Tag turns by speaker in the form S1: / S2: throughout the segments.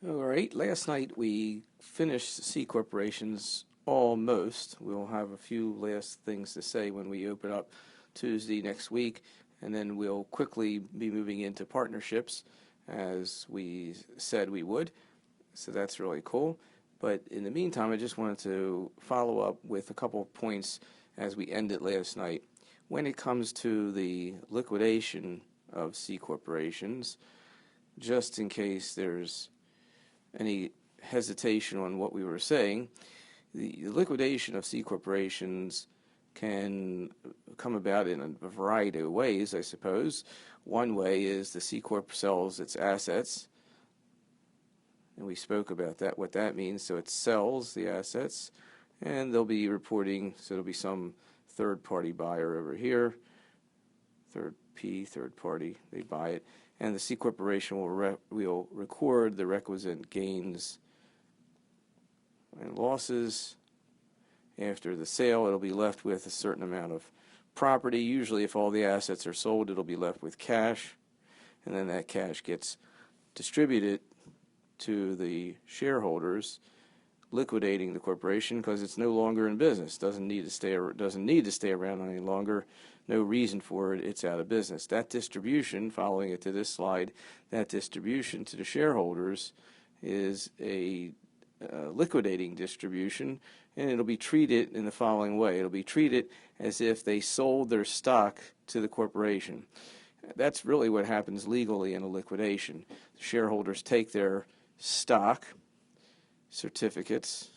S1: All right, last night we finished C corporations almost. We'll have a few last things to say when we open up Tuesday next week, and then we'll quickly be moving into partnerships as we said we would. So that's really cool. But in the meantime, I just wanted to follow up with a couple of points as we ended last night. When it comes to the liquidation of C corporations, just in case there's any hesitation on what we were saying, the liquidation of C corporations can come about in a variety of ways, I suppose. One way is the C corp sells its assets, and we spoke about that, what that means. So it sells the assets, and they'll be reporting, so there'll be some third-party buyer over here, third party, they buy it, and the C corporation will record the requisite gains and losses. After the sale, it'll be left with a certain amount of property. Usually, if all the assets are sold, it'll be left with cash, and then that cash gets distributed to the shareholders, liquidating the corporation because it's no longer in business. Doesn't need to stay around any longer. No reason for it. It's out of business. That distribution, following it to this slide, that distribution to the shareholders is a liquidating distribution, and it'll be treated in the following way. It'll be treated as if they sold their stock to the corporation. That's really what happens legally in a liquidation. The shareholders take their stock certificates.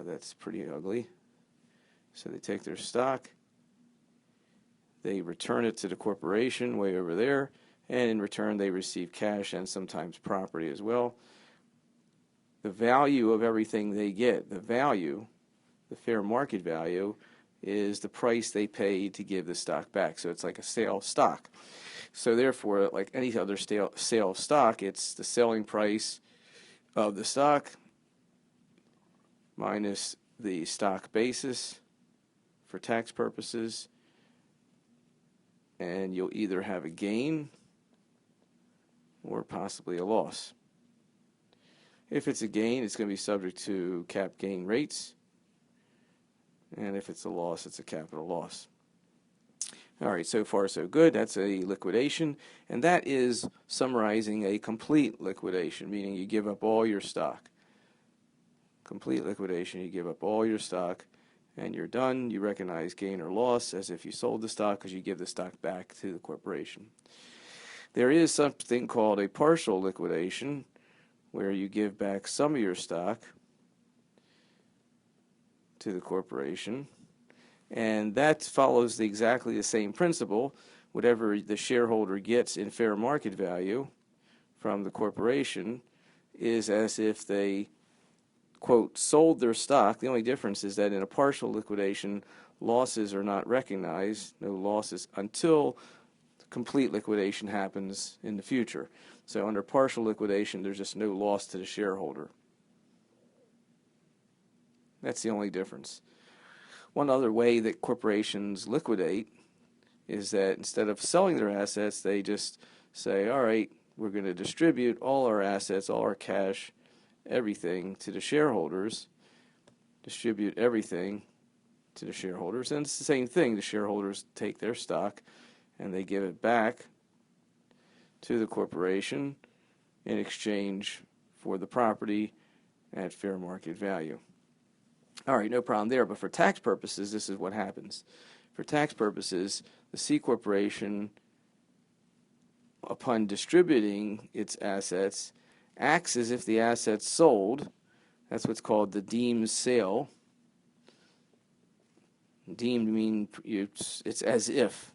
S1: That's pretty ugly. So they take their stock, they return it to the corporation way over there, and in return they receive cash and sometimes property as well. The value of everything they get, the fair market value, is the price they pay to give the stock back. So it's like a sale of stock. So therefore, like any other sale of stock, it's the selling price of the stock minus the stock basis for tax purposes, and you'll either have a gain or possibly a loss. If it's a gain, it's going to be subject to cap gain rates, and if it's a loss, it's a capital loss. All right, so far so good. That's a liquidation, and that is summarizing a complete liquidation, meaning you give up all your stock. Complete liquidation, you give up all your stock, and you're done. You recognize gain or loss as if you sold the stock because you give the stock back to the corporation. There is something called a partial liquidation, where you give back some of your stock to the corporation, and that follows exactly the same principle. Whatever the shareholder gets in fair market value from the corporation is as if they, quote, sold their stock. The only difference is that in a partial liquidation, losses are not recognized, no losses, until complete liquidation happens in the future. So under partial liquidation, there's just no loss to the shareholder. That's the only difference. One other way that corporations liquidate is that instead of selling their assets, they just say, all right, we're going to distribute all our assets, all our cash, everything to the shareholders, distribute everything to the shareholders. And it's the same thing. The shareholders take their stock and they give it back to the corporation in exchange for the property at fair market value. All right, no problem there. But for tax purposes, this is what happens. For tax purposes, the C corporation, upon distributing its assets, acts as if the assets sold. That's what's called the deemed sale. Deemed mean it's as if.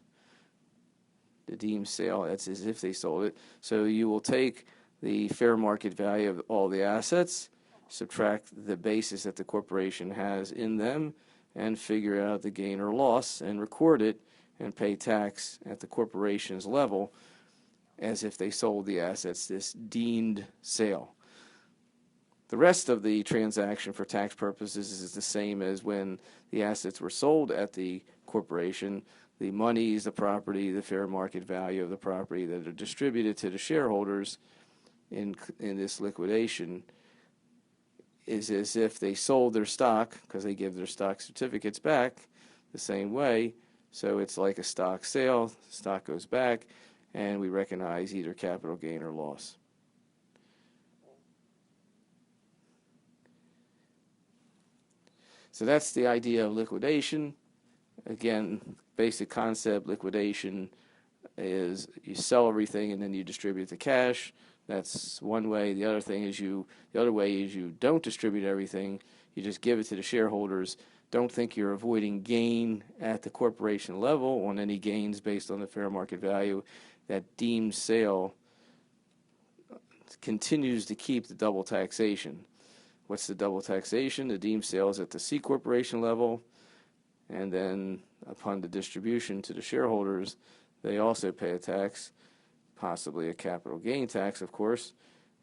S1: The deemed sale, that's as if they sold it. So you will take the fair market value of all the assets, subtract the basis that the corporation has in them, and figure out the gain or loss and record it and pay tax at the corporation's level as if they sold the assets, this deemed sale. The rest of the transaction for tax purposes is the same as when the assets were sold at the corporation. The monies, the property, the fair market value of the property that are distributed to the shareholders in this liquidation is as if they sold their stock, because they give their stock certificates back the same way. So it's like a stock sale. Stock goes back, and we recognize either capital gain or loss. So that's the idea of liquidation. Again, basic concept: liquidation is you sell everything and then you distribute the cash. That's one way. The other way is you don't distribute everything. You just give it to the shareholders. Don't think you're avoiding gain at the corporation level on any gains based on the fair market value. That deemed sale continues to keep the double taxation. What's the double taxation? The deemed sale is at the C corporation level, and then upon the distribution to the shareholders, they also pay a tax, possibly a capital gain tax, of course,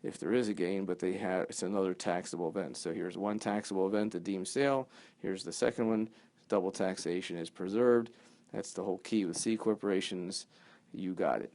S1: if there is a gain, but it's another taxable event. So here's one taxable event, the deemed sale. Here's the second one. Double taxation is preserved. That's the whole key with C corporations. You got it.